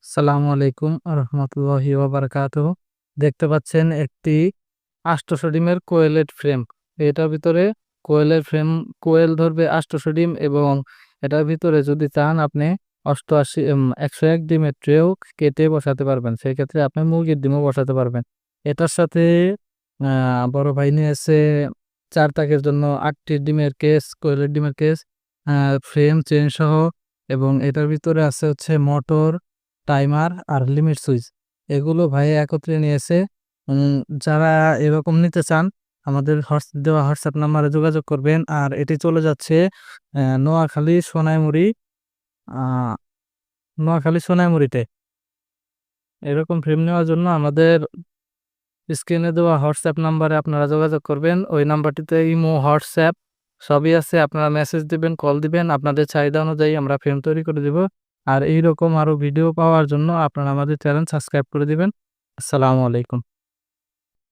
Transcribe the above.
আসসালামু আলাইকুম রহমতুল্লাহি ওয়াবারাকাতুহু। দেখতে পাচ্ছেন একটি ৮০০ ডিমের কোয়েলের ফ্রেম। এটার ভিতরে কোয়েল ধরবে ৮০০ ডিম এবং এটার ভিতরে যদি চান আপনি ১০১ ডিমের ট্রেও কেটে বসাতে পারবেন। সেক্ষেত্রে আপনি মুরগির ডিমও বসাতে পারবেন। এটার সাথে বড় ভাই নিয়েছে ৪ তাকের জন্য ৮টি ডিমের কেস, কোয়েলের ডিমের কেস, ফ্রেম, চেইন সহ এবং এটার ভিতরে আছে হচ্ছে মোটর, টাইমার আর লিমিট সুইচ। এগুলো ভাই একত্রে নিয়েছে। উম যারা এরকম নিতে চান আমাদের দেওয়া হোয়াটসঅ্যাপ নাম্বারে যোগাযোগ করবেন। আর এটি চলে যাচ্ছে নোয়াখালী সোনাইমুড়ি, আ নোয়াখালী সোনাইমুড়িতে। এরকম ফ্রেম নেওয়ার জন্য আমাদের স্ক্রিনে দেওয়া হোয়াটসঅ্যাপ নাম্বারে আপনারা যোগাযোগ করবেন। ওই নাম্বারটিতে ইমো, হোয়াটসঅ্যাপ সবই আছে। আপনারা মেসেজ দিবেন, কল দিবেন। আপনাদের চাহিদা অনুযায়ী আমরা ফ্রেম তৈরি করে দিব। আর এইরকম আরো ভিডিও পাওয়ার জন্য আপনারা আমাদের চ্যানেল সাবস্ক্রাইব করে দিবেন। আসসালামু আলাইকুম।